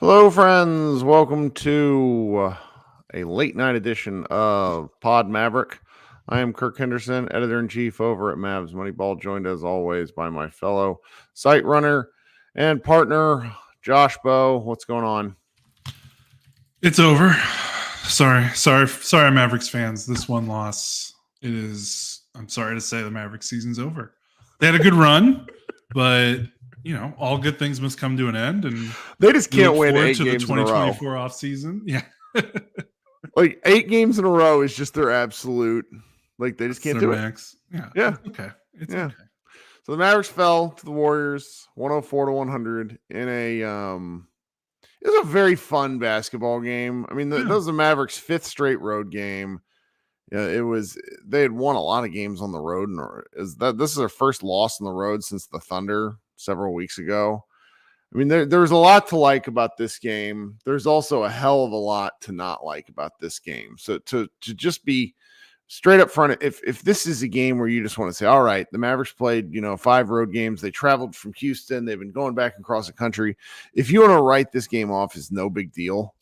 Hello, friends. Welcome to a late night edition of Pod Maverick. I am Kirk Henderson, editor-in-chief over at Mavs Moneyball, joined as always by my fellow site runner and partner, Josh Bowe. What's going on? It's over. Sorry, Mavericks fans. This one loss, I'm sorry to say the Mavericks season's over. They had a good run, but all good things must come to an end, and they just can't win 8 games in a row. The 2024 off season, yeah. Like 8 games in a row is just their absolute. Like they just can't do max. it. Yeah. Okay. It's yeah. Okay. So the Mavericks fell to the Warriors, 104-100 in a. It was a very fun basketball game. I mean, that was the Mavericks' 5th straight road game. Yeah, it was. They had won a lot of games on the road, and this is their first loss on the road since the Thunder several weeks ago. I mean, there's a lot to like about this game. There's also a hell of a lot to not like about this game. So to just be straight up front, if this is a game where you just want to say, all right, the Mavericks played, 5 road games. They traveled from Houston. They've been going back across the country. If you want to write this game off as no big deal,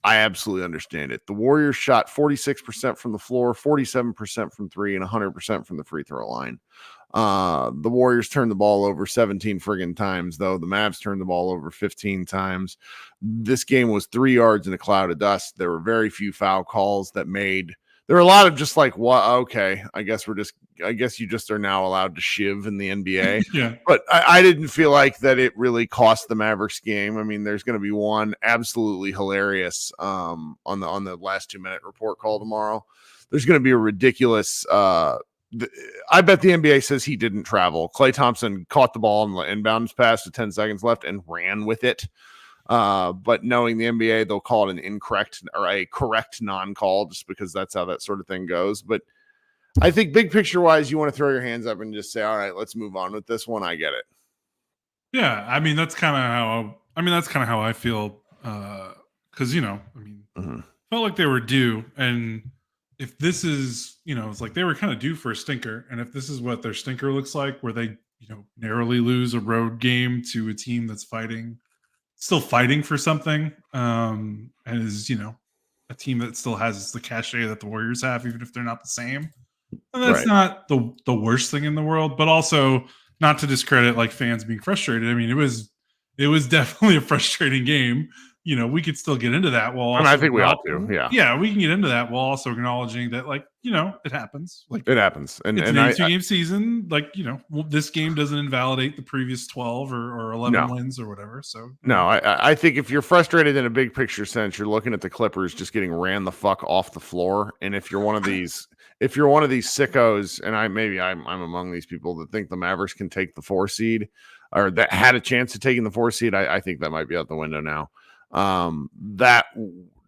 I absolutely understand it. The Warriors shot 46% from the floor, 47% from 3, and 100% from the free throw line. The Warriors turned the ball over 17 friggin' times, though. The Mavs turned the ball over 15 times. This game was 3 yards in a cloud of dust. There were very few foul calls that made. There were a lot of just like, what? Okay, I guess you just are now allowed to shiv in the NBA. Yeah. But I didn't feel like that it really cost the Mavericks game. I mean, there's going to be one absolutely hilarious on the last 2-minute report call tomorrow. There's going to be a ridiculous. I bet the NBA says he didn't travel. Klay Thompson caught the ball in the inbounds pass with 10 seconds left and ran with it. But knowing the NBA, they'll call it an incorrect or a correct non-call just because that's how that sort of thing goes. But I think big picture wise, you want to throw your hands up and just say, all right, let's move on with this one. I get it. Yeah. I mean, that's kind of how I feel. Cause felt like they were due. And if this is, it's like they were kind of due for a stinker. And if this is what their stinker looks like, where they, narrowly lose a road game to a team that's still fighting for something, and is, a team that still has the cachet that the Warriors have, even if they're not the same. And that's not the worst thing in the world, but also not to discredit like fans being frustrated. I mean, it was definitely a frustrating game. We could still get into that. Well, I think we all do. Yeah. Yeah, we can get into that while also acknowledging that, like, it happens. Like, it happens. And it's an 82-game season. Like, this game doesn't invalidate the previous 12 or 11 wins or whatever. So no, I think if you're frustrated in a big picture sense, you're looking at the Clippers just getting ran the fuck off the floor. And if you're one of these sickos, and I'm among these people that think the Mavericks can take the 4 seed or that had a chance of taking the 4 seed, I think that might be out the window now. That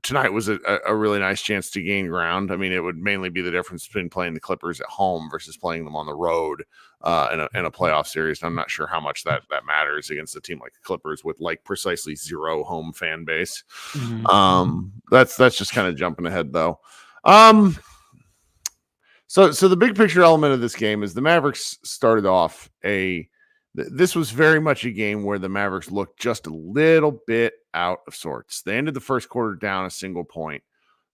tonight was a really nice chance to gain ground. I mean, it would mainly be the difference between playing the Clippers at home versus playing them on the road in a playoff series. And I'm not sure how much that matters against a team like the Clippers with like precisely 0 home fan base. Mm-hmm. That's just kind of jumping ahead though. So the big picture element of this game is the Mavericks started off this was very much a game where the Mavericks looked just a little bit out of sorts. They ended the first quarter down a single point.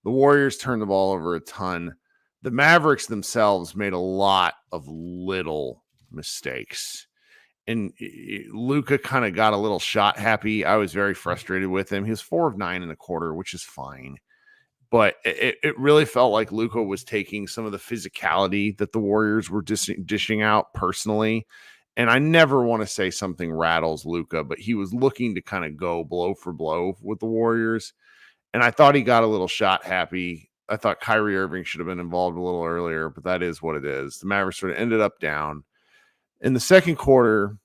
The Warriors turned the ball over a ton. The Mavericks themselves made a lot of little mistakes. And Luka kind of got a little shot happy. I was very frustrated with him. He was 4 of 9 in the quarter, which is fine. But it really felt like Luka was taking some of the physicality that the Warriors were dishing out personally. And I never want to say something rattles Luka, but he was looking to kind of go blow for blow with the Warriors. And I thought he got a little shot happy. I thought Kyrie Irving should have been involved a little earlier, but that is what it is. The Mavericks sort of ended up down in the second quarter.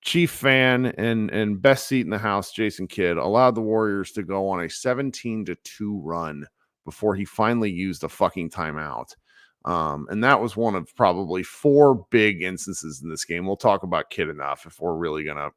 Chief fan and best seat in the house, Jason Kidd, allowed the Warriors to go on a 17-2 run before he finally used a fucking timeout. And that was one of probably 4 big instances in this game. We'll talk about Kidd enough if we're really going to,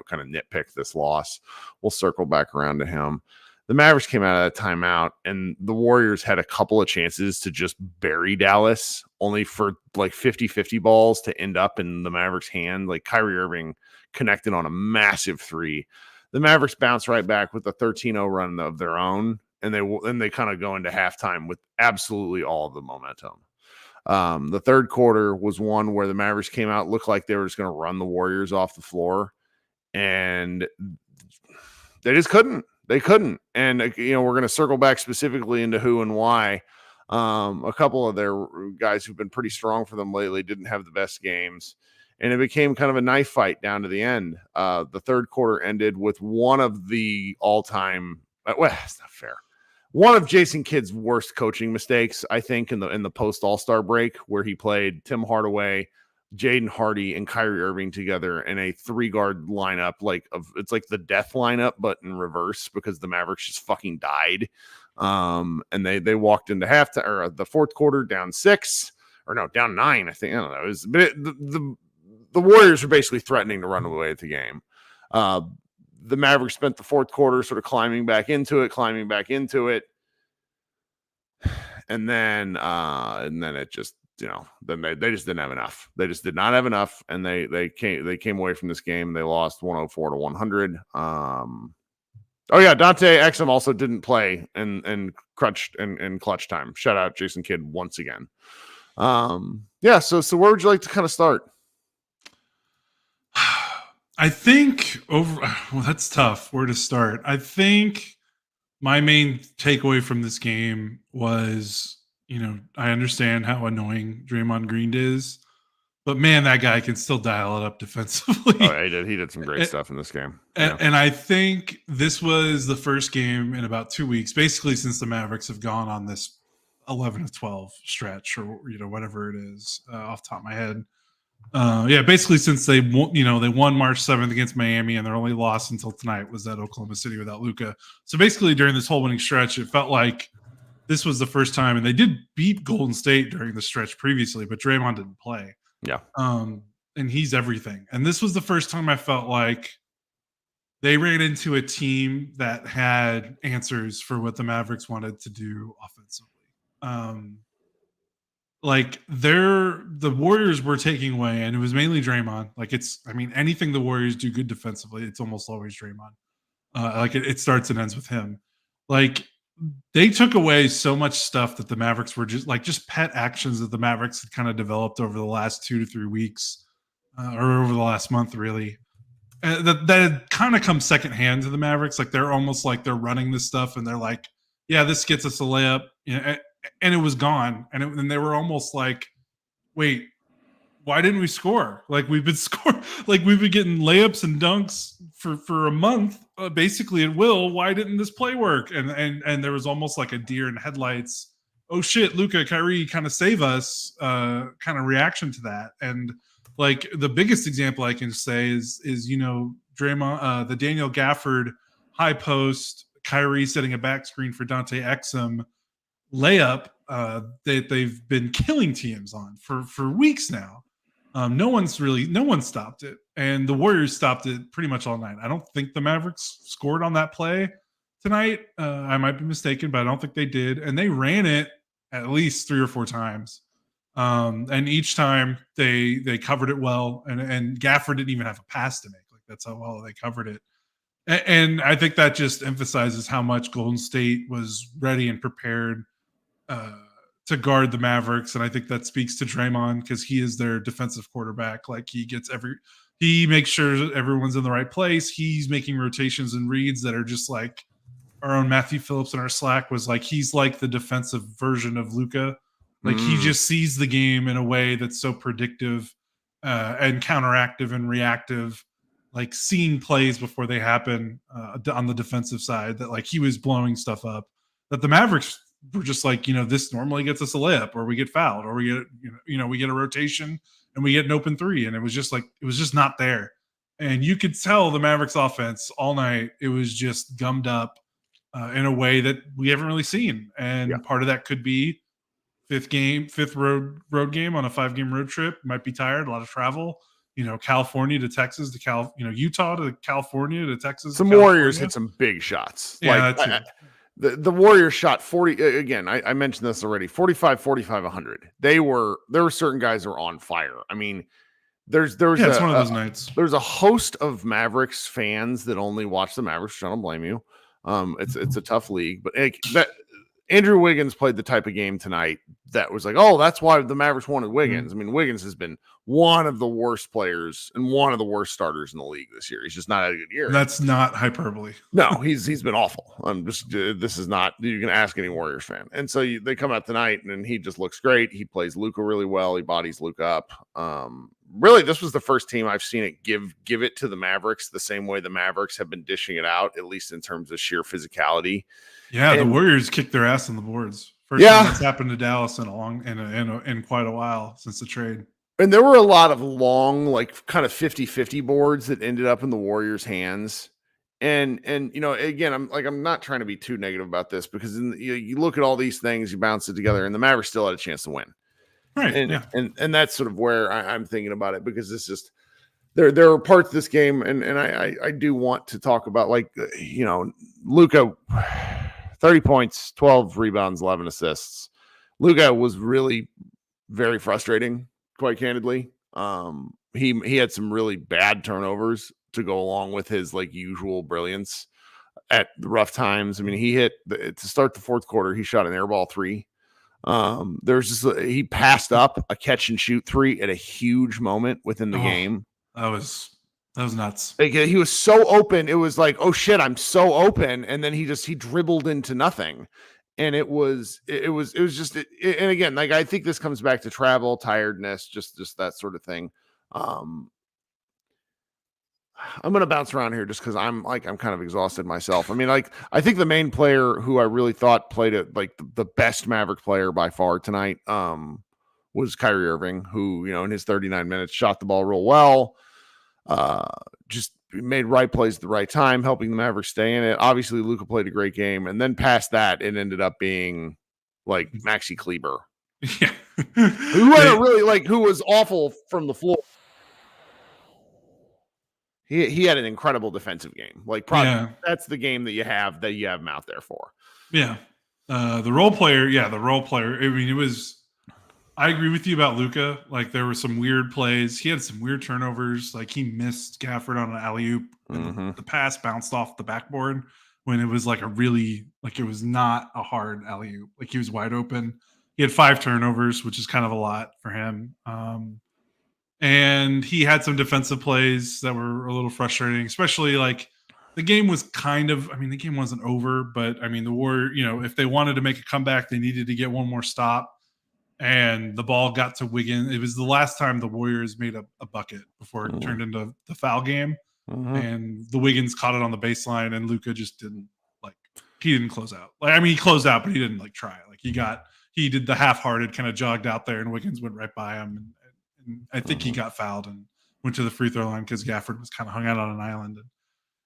kind of nitpick this loss. We'll circle back around to him. The Mavericks came out of that timeout, and the Warriors had a couple of chances to just bury Dallas, only for like 50-50 balls to end up in the Mavericks' hand. Like Kyrie Irving connected on a massive 3. The Mavericks bounce right back with a 13-0 run of their own, and they kind of go into halftime with absolutely all of the momentum. The third quarter was one where the Mavericks came out, looked like they were just going to run the Warriors off the floor, and they just couldn't. They couldn't. And, we're going to circle back specifically into who and why. A couple of their guys who've been pretty strong for them lately didn't have the best games. And it became kind of a knife fight down to the end. The third quarter ended with one of the all-time well, it's not fair. One of Jason Kidd's worst coaching mistakes, I think, in the post All-Star break, where he played Tim Hardaway, Jaden Hardy, and Kyrie Irving together in a 3-guard lineup, it's like the death lineup, but in reverse, because the Mavericks just fucking died. And they walked into halftime or the fourth quarter down 6, or no, down 9. I think, I don't know. It was, but the Warriors were basically threatening to run away at the game. The Mavericks spent the fourth quarter sort of climbing back into it. And then it just, then they just didn't have enough. They just did not have enough. And they came away from this game. They lost 104-100. Oh yeah. Dante Exum also didn't play in clutch time. Shout out Jason Kidd once again. Yeah. So where would you like to kind of start? I think that's tough. Where to start? I think my main takeaway from this game was, I understand how annoying Draymond Green is, but man, that guy can still dial it up defensively. Oh, he did some great stuff in this game. And I think this was the first game in about 2 weeks, basically since the Mavericks have gone on this 11-12 stretch, or whatever it is, off the top of my head. Basically since they won March 7th against Miami, and their only loss until tonight was at Oklahoma City without Luka. So basically during this whole winning stretch, it felt like this was the first time, and they did beat Golden State during the stretch previously, but Draymond didn't play. Yeah. And he's everything. And this was the first time I felt like they ran into a team that had answers for what the Mavericks wanted to do offensively. The Warriors were taking away, and it was mainly Draymond. Anything the Warriors do good defensively, it's almost always Draymond. It starts and ends with him. They took away so much stuff that the Mavericks were just pet actions that the Mavericks had kind of developed over the last 2 to 3 weeks, or over the last month, really. That had kind of come secondhand to the Mavericks. They're almost like they're running this stuff, and they're like, yeah, this gets us a layup. And it was gone. And they were almost like, wait, why didn't we score? We've been scoring, we've been getting layups and dunks for a month, basically at will. Why didn't this play work? And there was almost like a deer in headlights. Oh shit, Luka, Kyrie, kind of save us, kind of reaction to that. And the biggest example I can say is Draymond, the Daniel Gafford high post, Kyrie setting a back screen for Dante Exum layup that they've been killing teams on for weeks now. No one stopped it, and the Warriors stopped it pretty much all night. I don't think the Mavericks scored on that play tonight. I might be mistaken, but I don't think they did. And they ran it at least 3 or 4 times. And each time they covered it well, and Gafford didn't even have a pass to make. That's how well they covered it. And I think that just emphasizes how much Golden State was ready and prepared to guard the Mavericks. And I think that speaks to Draymond, because he is their defensive quarterback. He makes sure everyone's in the right place. He's making rotations and reads that are just like our own Matthew Phillips in our Slack was he's like the defensive version of Luka. He just sees the game in a way that's so predictive and counteractive and reactive, seeing plays before they happen on the defensive side, that he was blowing stuff up that the Mavericks we're just like, this normally gets us a layup, or we get fouled, or we get, we get a rotation and we get an open three. And it was just not there. And you could tell the Mavericks offense all night, it was just gummed up in a way that we haven't really seen. And part of that could be fifth road game on a 5-game road trip. Might be tired, a lot of travel. California to Texas to Utah to California to Texas. Some Warriors hit some big shots. Yeah, the Warriors shot 40 again. I mentioned this already. 45, 100. There were certain guys that were on fire. I mean, it's one of those nights. There's a host of Mavericks fans that only watch the Mavericks. I don't blame you. It's a tough league, but Andrew Wiggins played the type of game tonight that was like, oh, that's why the Mavericks wanted Wiggins. I mean, Wiggins has been one of the worst players and one of the worst starters in the league this year. He's just not had a good year. That's not hyperbole. No, he's been awful. This is not, you can ask any Warriors fan. And so they come out tonight and he just looks great. He plays Luka really well. He bodies Luka up. Really, this was the first team I've seen it give it to the Mavericks the same way the Mavericks have been dishing it out, at least in terms of sheer physicality. Yeah, the Warriors kicked their ass on the boards. First time that's happened to Dallas in quite a while since the trade. And there were a lot of long, like kind of 50-50 boards that ended up in the Warriors' hands. And again, I'm not trying to be too negative about this because you look at all these things, you bounce it together, and the Mavericks still had a chance to win. Right. And that's sort of where I'm thinking about it, because it's just there are parts of this game, and I do want to talk about, like, Luka, 30 points, 12 rebounds, 11 assists. Luka was really very frustrating, quite candidly. He had some really bad turnovers to go along with his usual brilliance at the rough times. I mean, he hit to start the fourth quarter, he shot an airball three. He passed up a catch and shoot three at a huge moment within the game. That was nuts. He was so open. It was like, oh shit, I'm so open. And then he dribbled into nothing. And it was just, and again, I think this comes back to travel, tiredness, just that sort of thing. I'm going to bounce around here just because I'm kind of exhausted myself. I mean, I think the main player who I really thought played it the best Maverick player by far tonight was Kyrie Irving, who, in his 39 minutes shot the ball real well. Just made right plays at the right time, helping the Mavericks stay in it. Obviously, Luka played a great game. And then past that, it ended up being like Maxi Kleber. Yeah. who was awful from the floor. He had an incredible defensive game. That's the game that you have him out there for. Yeah. The role player. I mean, I agree with you about Luka. There were some weird plays. He had some weird turnovers. He missed Gafford on an alley-oop. Mm-hmm. The pass bounced off the backboard when it was it was not a hard alley-oop. He was wide open. He had 5 turnovers, which is kind of a lot for him. And he had some defensive plays that were a little frustrating, especially the game was the game wasn't over, but the Warriors, if they wanted to make a comeback, they needed to get one more stop. And the ball got to Wiggins. It was the last time the Warriors made a bucket before it turned into the foul game. Mm-hmm. And the Wiggins caught it on the baseline, and Luka just didn't he didn't close out. He closed out, but he didn't try. He did the half-hearted, kind of jogged out there, and Wiggins went right by him. And I think he got fouled and went to the free throw line because Gafford was kind of hung out on an island.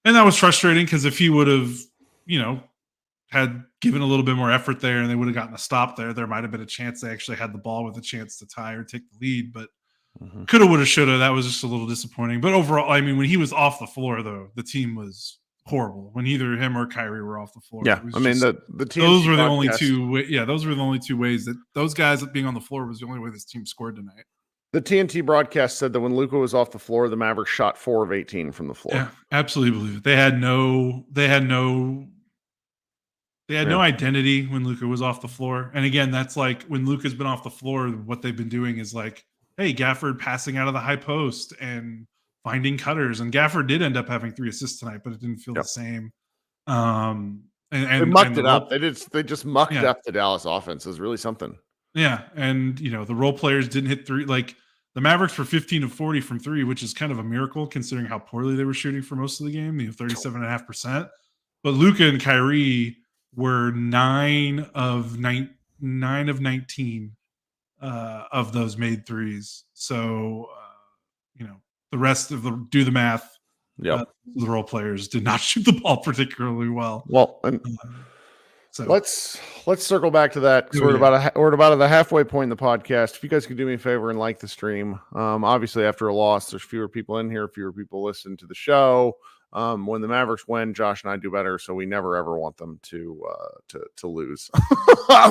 And that was frustrating because if he would have, had given a little bit more effort there and they would have gotten a stop there might have been a chance they actually had the ball with a chance to tie or take the lead. But coulda, woulda, shoulda. That was just a little disappointing. But overall, when he was off the floor, though, the team was horrible. When either him or Kyrie were off the floor. Yeah, the team. Those were the only two. Those were the only two ways that those guys being on the floor was the only way this team scored tonight. The TNT broadcast said that when Luka was off the floor, the Mavericks shot 4 of 18 from the floor. Yeah, absolutely believe it. They had no identity when Luka was off the floor. And again, that's when Luka's been off the floor, what they've been doing is hey, Gafford passing out of the high post and finding cutters. And Gafford did end up having 3 assists tonight, but it didn't feel the same. And they mucked it up. They just mucked up the Dallas offense. It was really something. Yeah. And the role players didn't hit 3. The Mavericks were 15 of 40 from 3, which is kind of a miracle considering how poorly they were shooting for most of the game, 37.5%. But Luka and Kyrie were 9 of 19 of those made threes. So, the rest of do the math. Yep. The role players did not shoot the ball particularly well. Well, and so let's circle back to that because we're about the halfway point in the podcast. If you guys could do me a favor and like the stream, obviously after a loss, there's fewer people in here, fewer people listen to the show. When the Mavericks win, Josh and I do better, so we never ever want them to lose.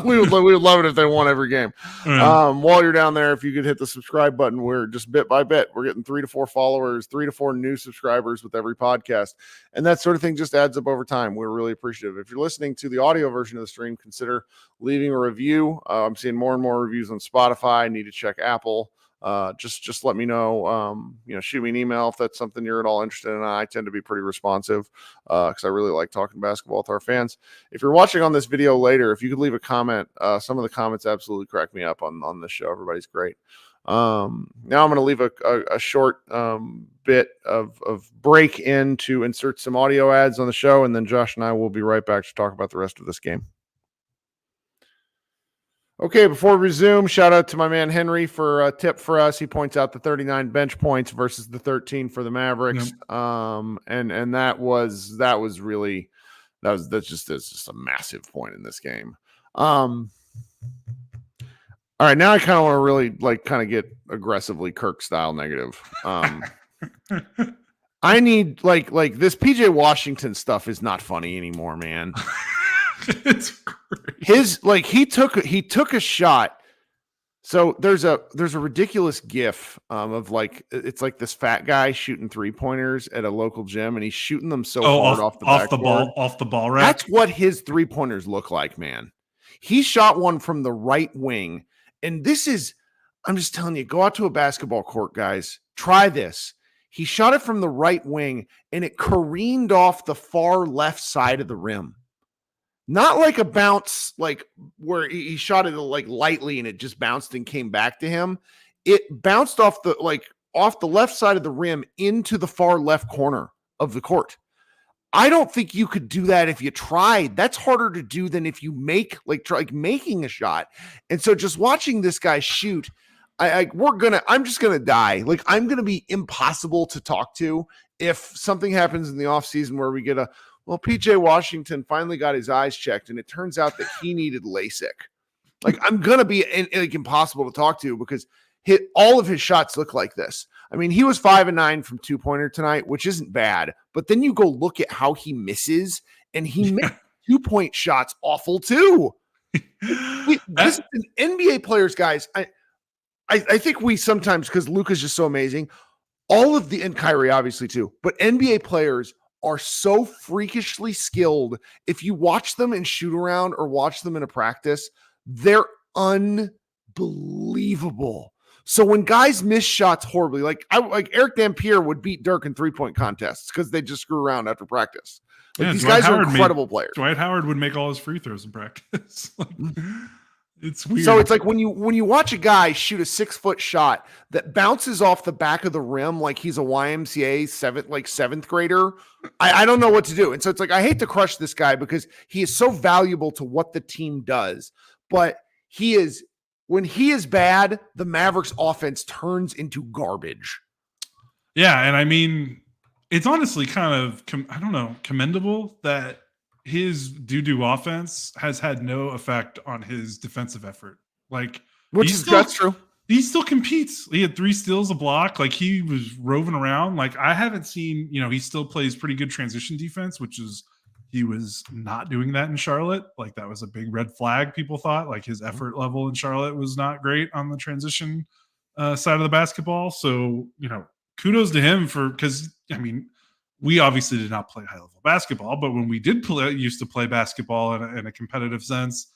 we would love it if they won every game. While you're down there, if you could hit the subscribe button, we're just bit by bit, we're getting 3 to 4 followers, 3 to 4 new subscribers with every podcast, and that sort of thing just adds up over time. We're really appreciative. If you're listening to the audio version of the stream, consider leaving a review. I'm seeing more and more reviews on Spotify. I need to check Apple. Just let me know, shoot me an email if that's something you're at all interested in. I tend to be pretty responsive because I really like talking basketball with our fans. If you're watching on this video later, if you could leave a comment, some of the comments absolutely crack me up on this show. Everybody's great. Now I'm going to leave a short bit of break in to insert some audio ads on the show, and then Josh and I will be right back to talk about the rest of this game. Okay, before we resume, shout out to my man Henry for a tip for us. He points out the 39 bench points versus the 13 for the Mavericks. Yep. And that's just a massive point in this game. All right, now I kind of want to really get aggressively Kirk style negative. I need like this PJ Washington stuff is not funny anymore, man. It's great. He took a shot. So there's a ridiculous gif of it's like this fat guy shooting 3-pointers at a local gym, and he's shooting them so hard off the ball rack. That's what his 3-pointers look like, man. He shot one from the right wing, and I'm just telling you, go out to a basketball court, guys. Try this. He shot it from the right wing, and it careened off the far left side of the rim. Not like a bounce, like where he shot it lightly and it just bounced and came back to him. It bounced off the left side of the rim into the far left corner of the court. I don't think you could do that if you tried. That's harder to do than if you try making a shot. And so just watching this guy shoot, I'm just gonna die. I'm gonna be impossible to talk to if something happens in the offseason where we get PJ Washington finally got his eyes checked, and it turns out that he needed LASIK. I'm going to be impossible to talk to because all of his shots look like this. I mean, he was 5 of 9 from 2-pointer tonight, which isn't bad. But then you go look at how he misses, and he made 2-point shots awful too. This is an NBA players, guys. I think we sometimes, because Luka's just so amazing, and Kyrie obviously too, but NBA players are so freakishly skilled. If you watch them in shoot around or watch them in a practice, they're unbelievable. So when guys miss shots horribly, like Eric Dampier would beat Dirk in 3-point contests because they just screw around after practice. These guys are incredible players. Dwight Howard would make all his free throws in practice. It's weird. So it's like when you watch a guy shoot a 6-foot shot that bounces off the back of the rim like he's a YMCA seventh grader, I don't know what to do. And so it's I hate to crush this guy because he is so valuable to what the team does. But when he is bad, the Mavericks offense turns into garbage. Yeah, and I mean, it's honestly kind of commendable that his doo-doo offense has had no effect on his defensive effort. That's true. He still competes. He had 3 steals, a block. He was roving around. I haven't seen, he still plays pretty good transition defense, he was not doing that in Charlotte. That was a big red flag. People thought his effort level in Charlotte was not great on the transition side of the basketball. So, kudos to him because we obviously did not play high-level basketball, but when we used to play basketball in a competitive sense,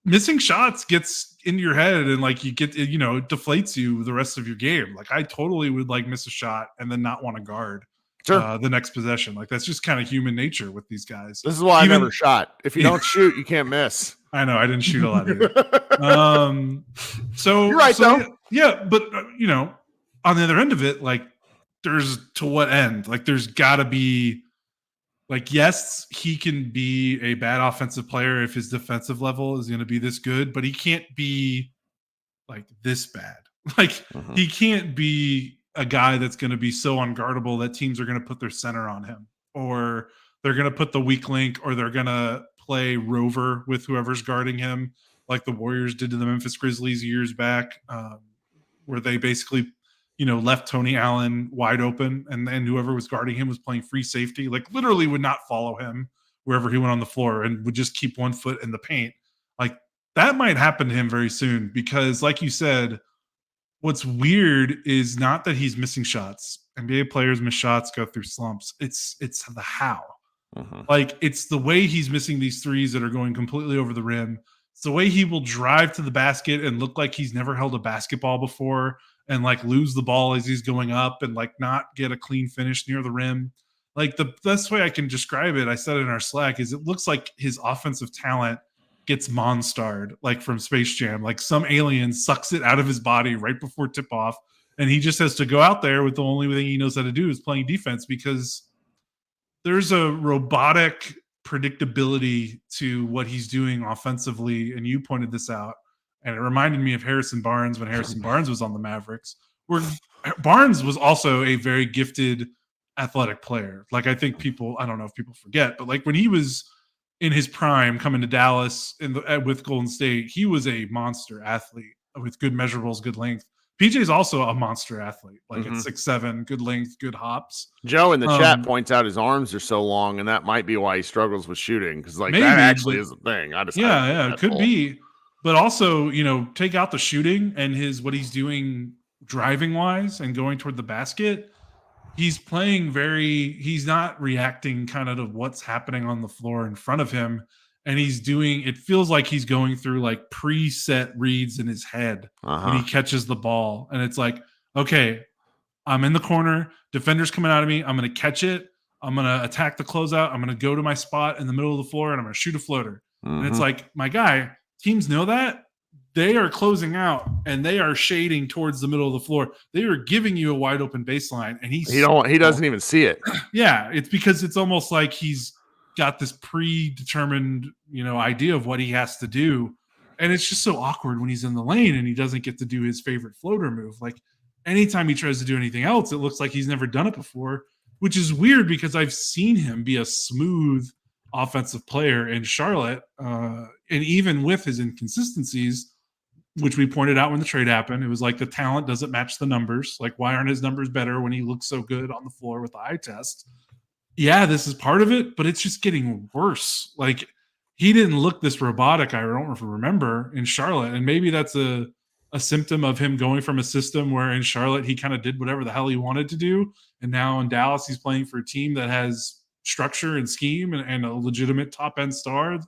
missing shots gets into your head and you get, it deflates you the rest of your game. I totally would miss a shot and then not want to guard the next possession. That's just kind of human nature with these guys. This is why I never shot. If you don't shoot, you can't miss. I know. I didn't shoot a lot either. So you're right, though. Yeah, but on the other end of it, there's to what end? There's got to be Like, yes, he can be a bad offensive player if his defensive level is going to be this good, but he can't be like this bad. Like, he can't be a guy that's going to be so unguardable that teams are going to put their center on him, or they're going to put the weak link, or they're going to play rover with whoever's guarding him, like the Warriors did to the Memphis Grizzlies years back, where they basically, left Tony Allen wide open, and then whoever was guarding him was playing free safety, like literally would not follow him wherever he went on the floor and would just keep one foot in the paint. Like, that might happen to him very soon because, like you said, what's weird is not that he's missing shots. NBA players miss shots, go through slumps. It's the how. Like, it's the way he's missing these threes that are going completely over the rim. It's the way he will drive to the basket and look like he's never held a basketball before and like lose the ball as he's going up and like not get a clean finish near the rim. Like, the best way I can describe it, I said it in our Slack, is it looks like his offensive talent gets monstered, like from Space Jam. Like, some alien sucks it out of his body right before tip off, and he just has to go out there with the only thing he knows how to do is playing defense, because there's a robotic predictability to what he's doing offensively. And you pointed this out, and it reminded me of Harrison Barnes when Harrison Barnes was on the Mavericks, where Barnes was also a very gifted athletic player. Like, I think I don't know if people forget, but like when he was in his prime coming to Dallas with Golden State, he was a monster athlete with good measurables, good length. PJ is also a monster athlete, like at 6'7", good length, good hops. Joe in the chat points out his arms are so long, and that might be why he struggles with shooting, because like maybe, that actually is a thing. It could be. But also, take out the shooting and what he's doing driving wise and going toward the basket. He's playing he's not reacting kind of to what's happening on the floor in front of him. And it feels like he's going through like preset reads in his head when he catches the ball. And it's like, okay, I'm in the corner, defender's coming out of me, I'm going to catch it, I'm going to attack the closeout, I'm going to go to my spot in the middle of the floor, and I'm going to shoot a floater. And it's like, my guy, teams know that. They are closing out and they are shading towards the middle of the floor. They are giving you a wide open baseline, and he doesn't even see it. Yeah, it's because it's almost like he's got this predetermined, idea of what he has to do. And it's just so awkward when he's in the lane and he doesn't get to do his favorite floater move. Like, anytime he tries to do anything else, it looks like he's never done it before, which is weird because I've seen him be a smooth offensive player in Charlotte. And even with his inconsistencies, which we pointed out when the trade happened, it was like the talent doesn't match the numbers. Like, why aren't his numbers better when he looks so good on the floor with the eye test? Yeah, this is part of it, but it's just getting worse. Like, he didn't look this robotic, I don't remember, in Charlotte. And maybe that's a symptom of him going from a system where in Charlotte he kind of did whatever the hell he wanted to do. And now in Dallas, he's playing for a team that has structure and scheme and a legitimate top-end star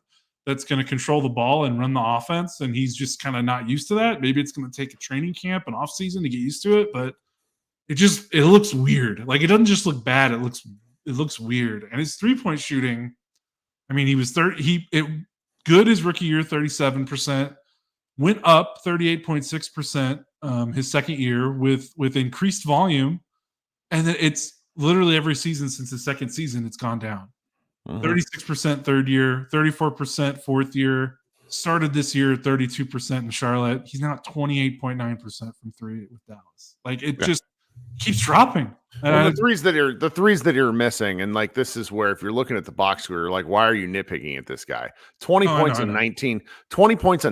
that's going to control the ball and run the offense. And he's just kind of not used to that. Maybe it's going to take a training camp and off-season to get used to it, but it looks weird. Like, it doesn't just look bad. It looks weird. And his three-point shooting, I mean, he was good his rookie year, 37%, went up 38.6% his second year with increased volume. And then it's literally every season since his second season, it's gone down. 36% third year, 34% fourth year, started this year 32% in Charlotte. He's now at 28.9% from three with Dallas. Like, it just keeps dropping. Well, the threes that you're missing, and like, this is where, if you're looking at the box score, like, why are you nitpicking at this guy? 20 points on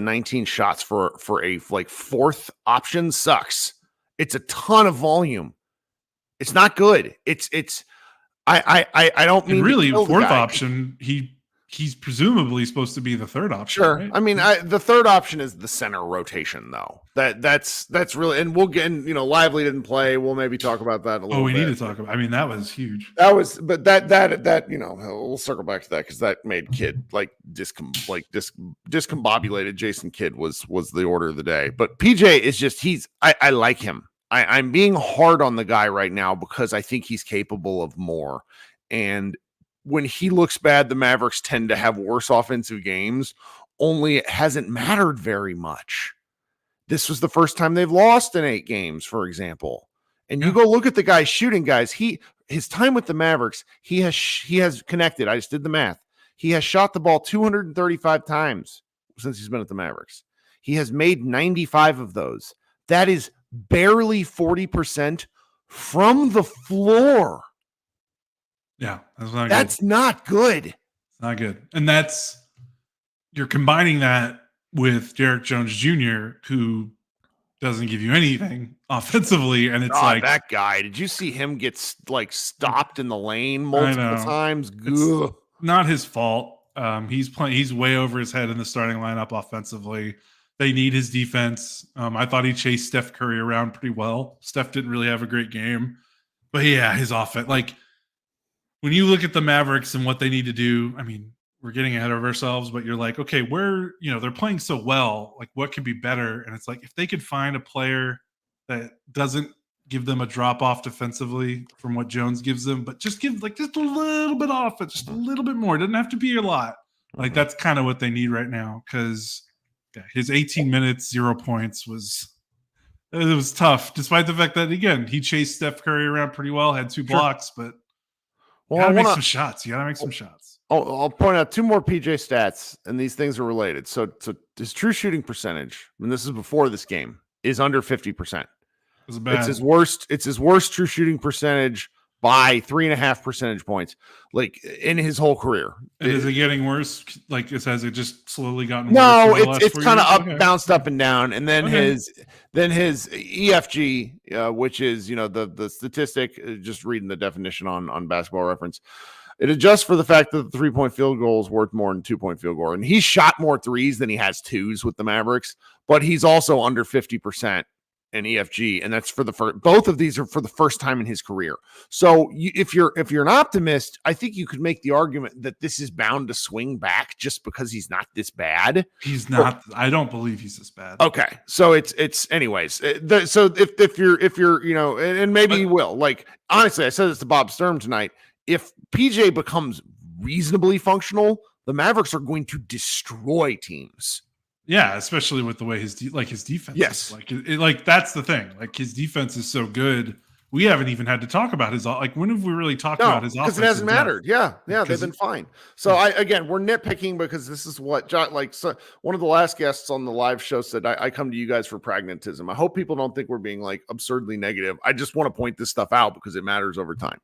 19 shots for a like fourth option sucks. It's a ton of volume. It's not good. I don't mean, and really fourth option. He's presumably supposed to be the third option. Sure. Right? I mean, the third option is the center rotation, though. That's really, and we'll get, Lively didn't play. We'll maybe talk about that a little bit. We need to talk about, I mean, that was huge. But that, we'll circle back to that, because that made Kidd discombobulated. Jason Kidd was the order of the day. But PJ is just, I like him. I'm being hard on the guy right now because I think he's capable of more. And when he looks bad, the Mavericks tend to have worse offensive games, only it hasn't mattered very much. This was the first time they've lost in 8 games, for example. And you go look at the guy shooting, guys. His time with the Mavericks, he has connected. I just did the math. He has shot the ball 235 times since he's been at the Mavericks. He has made 95 of those. That is barely 40% from the floor. Yeah, that's not good. It's not good. And you're combining that with Derek Jones Jr., who doesn't give you anything offensively, and it's like that guy. Did you see him get stopped in the lane multiple times? It's not his fault. He's way over his head in the starting lineup offensively. They need his defense. I thought he chased Steph Curry around pretty well. Steph didn't really have a great game, but yeah, his offense. Like when you look at the Mavericks and what they need to do, I mean, we're getting ahead of ourselves, but you're like, okay, they're playing so well. Like, what could be better? And it's like, if they could find a player that doesn't give them a drop off defensively from what Jones gives them, but just give just a little bit off, just a little bit more. It doesn't have to be a lot. Like, that's kind of what they need right now. Cause his 18 minutes, 0 points was tough, despite the fact that, again, he chased Steph Curry around pretty well, had 2 blocks, but you gotta make some shots. You gotta make some shots. I'll point out 2 more PJ stats, and these things are related. So his true shooting percentage, and this is before this game, is under 50%. It's his worst true shooting percentage by 3.5 percentage points, like in his whole career. And is it getting worse? Like, has it just slowly gotten worse? No, it's kind of bounced up and down. And then his EFG, which is the statistic. Just reading the definition on Basketball Reference, it adjusts for the fact that the 3-point field goal is worth more than 2-point field goal, and he's shot more threes than he has twos with the Mavericks, but he's also under 50%. And EFG, and that's for the first. Both of these are for the first time in his career. So if you're an optimist, I think you could make the argument that this is bound to swing back just because he's not this bad. He's not. I don't believe he's this bad. Okay, so it's anyways. So if you're and maybe he will. Like, honestly, I said this to Bob Sturm tonight. If PJ becomes reasonably functional, the Mavericks are going to destroy teams. Yeah, especially with the way his defense. Yes, is. Like that's the thing. Like, his defense is so good. We haven't even had to talk about his. Like, when have we really talked about his offense? Because it hasn't mattered. Yeah, they've been fine. So we're nitpicking because this is what one of the last guests on the live show said. I come to you guys for pragmatism. I hope people don't think we're being like absurdly negative. I just want to point this stuff out because it matters over time.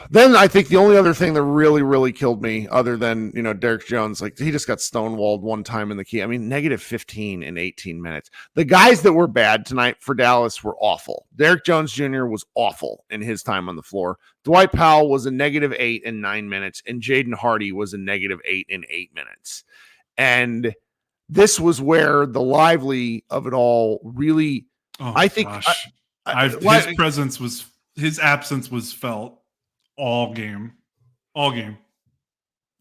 Then I think the only other thing that really, really killed me, other than, Derek Jones, like, he just got stonewalled one time in the key. I mean, -15 in 18 minutes. The guys that were bad tonight for Dallas were awful. Derek Jones Jr. was awful in his time on the floor. Dwight Powell was a -8 in 9 minutes, and Jaden Hardy was a -8 in 8 minutes. And this was where the lively of it all really, I think, his absence was felt all game. I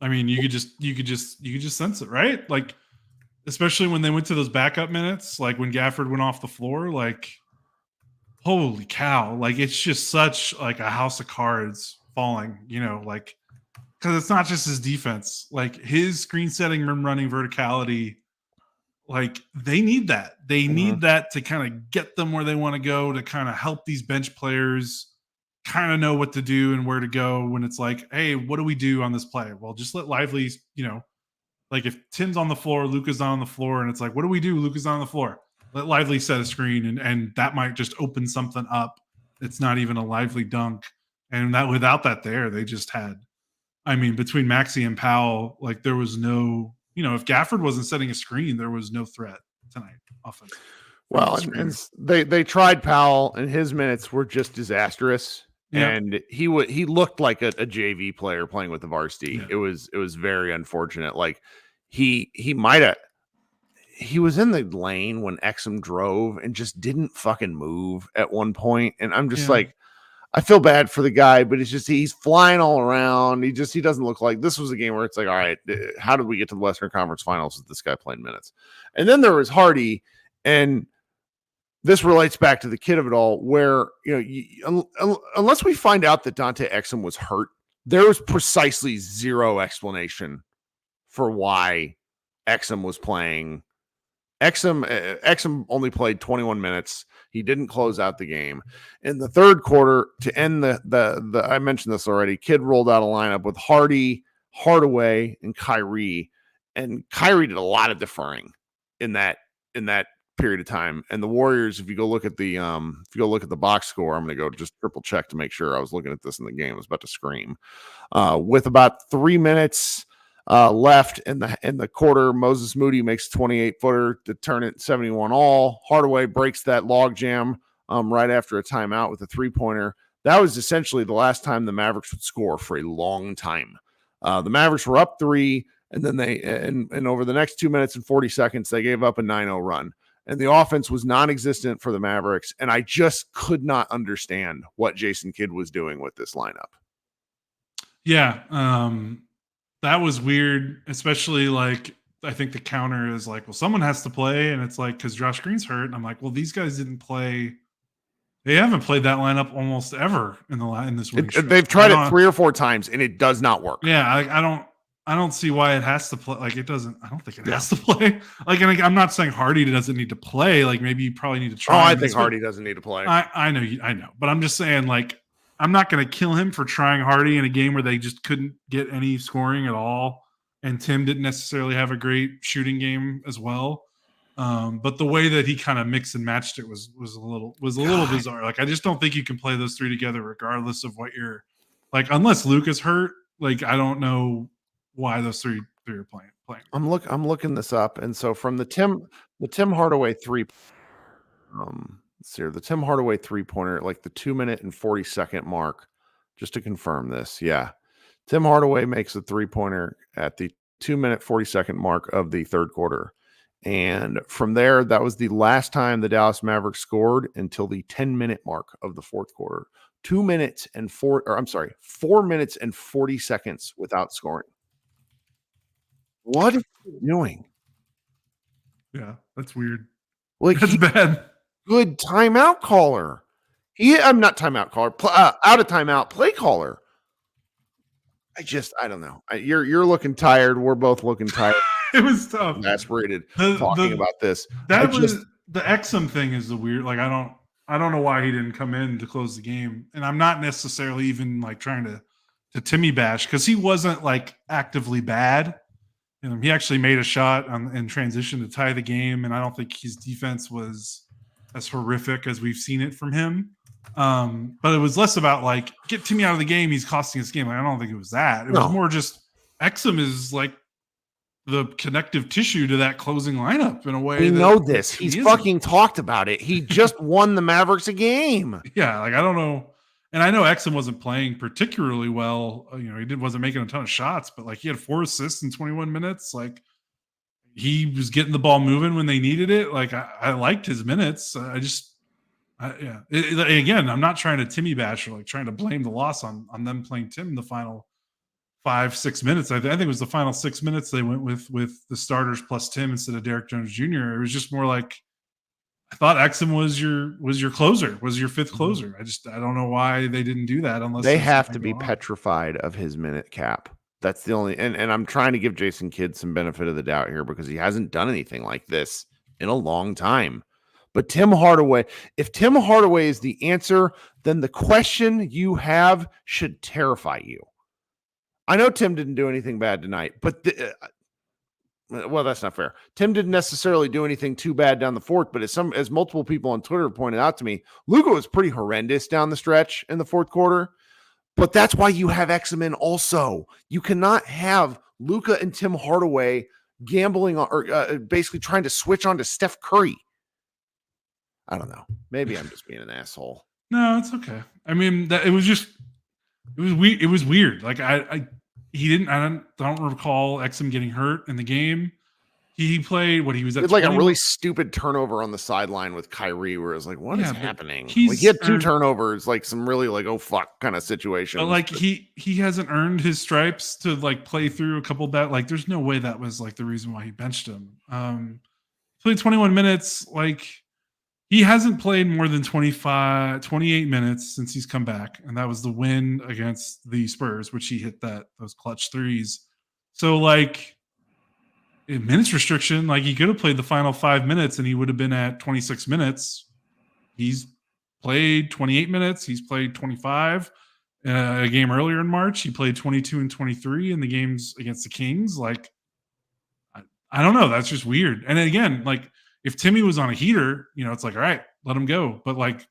mean, you could just sense it, right? Like, especially when they went to those backup minutes, like when Gafford went off the floor, like, holy cow. Like, it's just such like a house of cards falling, like, because it's not just his defense, like his screen setting, rim running, verticality. Like, they need that. They need that to kind of get them where they want to go, to kind of help these bench players kind of know what to do and where to go when it's like, hey, what do we do on this play? Well, just let Lively, like if Tim's on the floor, Luka's not on the floor, and it's like, what do we do? Luka's not on the floor. Let Lively set a screen, and that might just open something up. It's not even a Lively dunk. And that without that there, they just had, I mean, between Maxey and Powell, like there was no, if Gafford wasn't setting a screen, there was no threat tonight offense. Well, and they tried Powell, and his minutes were just disastrous. Yeah. And he looked like a JV player playing with the varsity. Yeah. It was very unfortunate. Like he was in the lane when Exum drove and just didn't fucking move at one point. And I'm just like, I feel bad for the guy, but it's just he's flying all around. He doesn't look like this was a game where it's like, all right, how did we get to the Western Conference Finals with this guy playing minutes? And then there was Hardy, and this relates back to the kid of it all, where, unless we find out that Dante Exum was hurt, there was precisely zero explanation for why Exum was playing Exum only played 21 minutes. He didn't close out the game. In the third quarter, to end the I mentioned this already, Kidd rolled out a lineup with Hardy, Hardaway, and Kyrie. And Kyrie did a lot of deferring in that period of time. And the Warriors, if you go look at the box score, I'm going to go just triple check to make sure I was looking at this in the game. I was about to scream. With about 3 minutes left in the quarter, Moses Moody makes a 28-footer to turn it 71 all. Hardaway breaks that log jam right after a timeout with a 3-pointer. That was essentially the last time the Mavericks would score for a long time. The Mavericks were up 3, and then and over the next 2 minutes and 40 seconds, they gave up a 9-0 run. And the offense was non-existent for the Mavericks, and I just could not understand what Jason Kidd was doing with this lineup. Yeah, that was weird, especially like I think the counter is like, well, someone has to play, and it's like because Josh Green's hurt, and I'm like, well, these guys didn't play. They haven't played that lineup almost ever in this week. They've tried it 3 or 4 times, and it does not work. Yeah, I don't see why it has to play. Like it doesn't. I don't think it has to play. Like, and I'm not saying Hardy doesn't need to play. Like maybe you probably need to try. Oh, I think Hardy doesn't need to play. I know, but I'm just saying like. I'm not going to kill him for trying Hardy in a game where they just couldn't get any scoring at all. And Tim didn't necessarily have a great shooting game as well. But the way that he kind of mixed and matched it was a little bizarre. Like, I just don't think you can play those 3 together regardless of what you're like, unless Luka's hurt. Like, I don't know why those three are playing. I'm looking this up. And so from the Tim Hardaway 3, let's see here. The Tim Hardaway 3-pointer at like the 2-minute and 40-second mark, just to confirm this. Yeah. Tim Hardaway makes a 3-pointer at the 2-minute, 40-second mark of the third quarter. And from there, that was the last time the Dallas Mavericks scored until the 10-minute mark of the fourth quarter. 4 minutes and 40 seconds without scoring. What are you doing? Yeah, that's weird. Like, that's bad. Good timeout caller. I'm not timeout caller. Out of timeout play caller. I don't know. You're looking tired. We're both looking tired. It was tough. Exasperated talking about this. The Exum thing is the weird. Like I don't know why he didn't come in to close the game, and I'm not necessarily even like trying to Timmy bash because he wasn't like actively bad. He actually made a shot in transition to tie the game, and I don't think his defense was as horrific as we've seen it from him. But it was less about like get Timmy out of the game. He's costing us game. Like, I don't think it was that. It was more just Exum is like the connective tissue to that closing lineup in a way. We know this. He's fucking talked about it. He just won the Mavericks a game. Yeah, like I don't know. And I know Exum wasn't playing particularly well. He wasn't making a ton of shots, but like he had 4 assists in 21 minutes. Like he was getting the ball moving when they needed it. Like I liked his minutes. Again, I'm not trying to Timmy bash or like trying to blame the loss on them playing Tim in the final 5-6 minutes. I think it was the final 6 minutes they went with the starters plus Tim instead of Derek Jones Jr. It was just more like I thought Exum was your closer, was your 5th closer. I don't know why they didn't do that unless they have to be petrified of his minute cap. That's the only and I'm trying to give Jason Kidd some benefit of the doubt here because he hasn't done anything like this in a long time. But Tim Hardaway, if Tim Hardaway is the answer, then the question you have should terrify you. I know Tim didn't do anything bad tonight, but well, that's not fair. Tim didn't necessarily do anything too bad down the fourth, but as multiple people on Twitter pointed out to me, Luka was pretty horrendous down the stretch in the fourth quarter. But that's why you have Exum in also. You cannot have Luka and Tim Hardaway gambling or basically trying to switch on to Steph Curry. I don't know. Maybe I'm just being an asshole. No, it's okay. I mean, it was weird. Like I don't recall Exum getting hurt in the game. He played what he was at. It's like a really stupid turnover on the sideline with Kyrie, where it's like, what is happening? Like he had 2 turnovers, like some really like oh fuck kind of situation. But like he hasn't earned his stripes to like play through a couple bad. Like there's no way that was like the reason why he benched him. Played 21 minutes. Like he hasn't played more than 28 minutes since he's come back, and that was the win against the Spurs, which he hit those clutch threes. So like. minutes restriction. Like he could have played the final 5 minutes and he would have been at 26 minutes. He's played 28 minutes. He's played 25 a game earlier in March. He played 22 and 23 in the games against the Kings. Like, I don't know. That's just weird. And again, like if Timmy was on a heater, it's like, all right, let him go. But like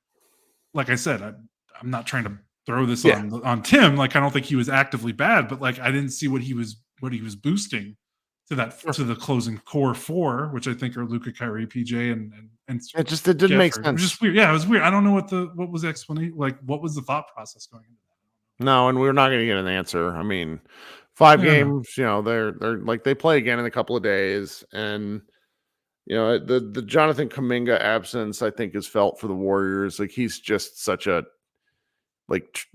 I said, I'm not trying to throw this on Tim. Like, I don't think he was actively bad, but like, I didn't see what he was boosting to the closing core four, which I think are Luka, Kyrie, PJ, and it didn't make sense. It was just weird. Yeah, it was weird. I don't know what was the explanation. Like, what was the thought process going into that? No, and we're not going to get an answer. I mean, 5 games. They're like they play again in a couple of days, and the Jonathan Kuminga absence, I think, is felt for the Warriors. Like he's just such a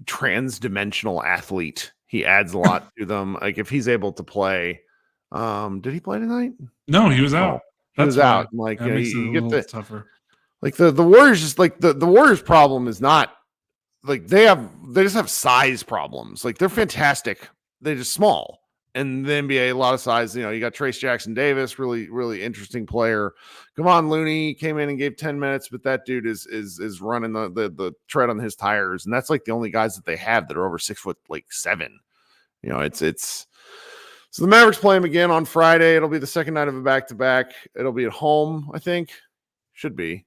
trans-dimensional athlete. He adds a lot to them. Like if he's able to play, did he play tonight? No, he was out. He was out. Like you get the tougher. Like the Warriors, just like the Warriors' problem is not like they just have size problems. Like they're fantastic. They're just small. And the NBA, a lot of size. You got Trace Jackson Davis, really, really interesting player. Kevon Looney came in and gave 10 minutes, but that dude is running the tread on his tires, and that's like the only guys that they have that are over 6'7". It's so the Mavericks play him again on Friday. It'll be the second night of a back-to-back. It'll be at home, I think. Should be.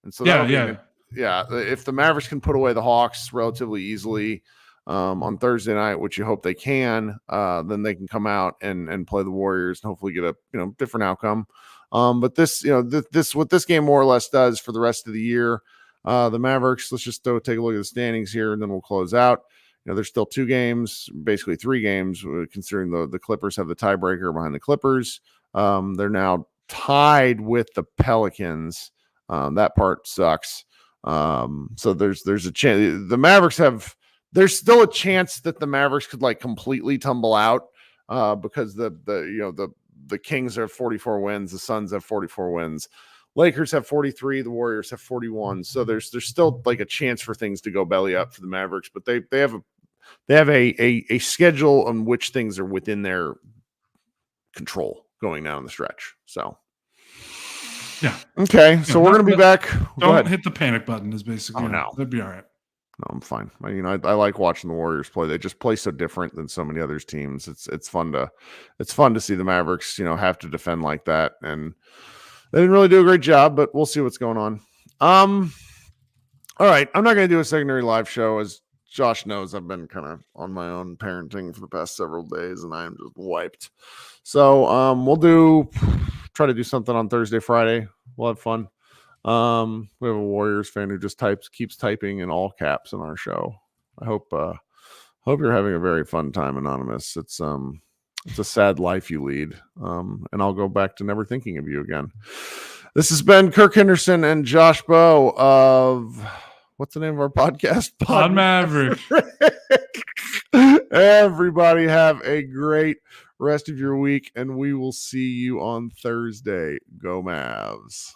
And so if the Mavericks can put away the Hawks relatively easily on Thursday night, which you hope they can, then they can come out and play the Warriors and hopefully get a different outcome. But this what this game more or less does for the rest of the year, the Mavericks. Let's just take a look at the standings here, and then we'll close out. There's still 2 games, basically 3 games, considering the Clippers have the tiebreaker behind the Clippers. They're now tied with the Pelicans. That part sucks. So there's a chance the Mavericks have. There's still a chance that the Mavericks could like completely tumble out because the Kings have 44 wins, the Suns have 44 wins, Lakers have 43, the Warriors have 41. So there's still like a chance for things to go belly up for the Mavericks, but they have a schedule on which things are within their control going down the stretch. So yeah, okay. So we're gonna be back. Don't hit the panic button. Is basically no, that'd be all right. No, I'm fine. I like watching the Warriors play. They just play so different than so many other teams. It's fun to see the Mavericks, have to defend like that. And they didn't really do a great job, but we'll see what's going on. All right. I'm not going to do a secondary live show. As Josh knows, I've been kind of on my own parenting for the past several days, and I am just wiped. So we'll try to do something on Thursday, Friday. We'll have fun. We have a Warriors fan who just keeps typing in all caps in our show. I hope you're having a very fun time, Anonymous. It's a sad life you lead. And I'll go back to never thinking of you again. This has been Kirk Henderson and Josh Bowe of what's the name of our podcast? Pod Maverick. Everybody have a great rest of your week, and we will see you on Thursday. Go Mavs.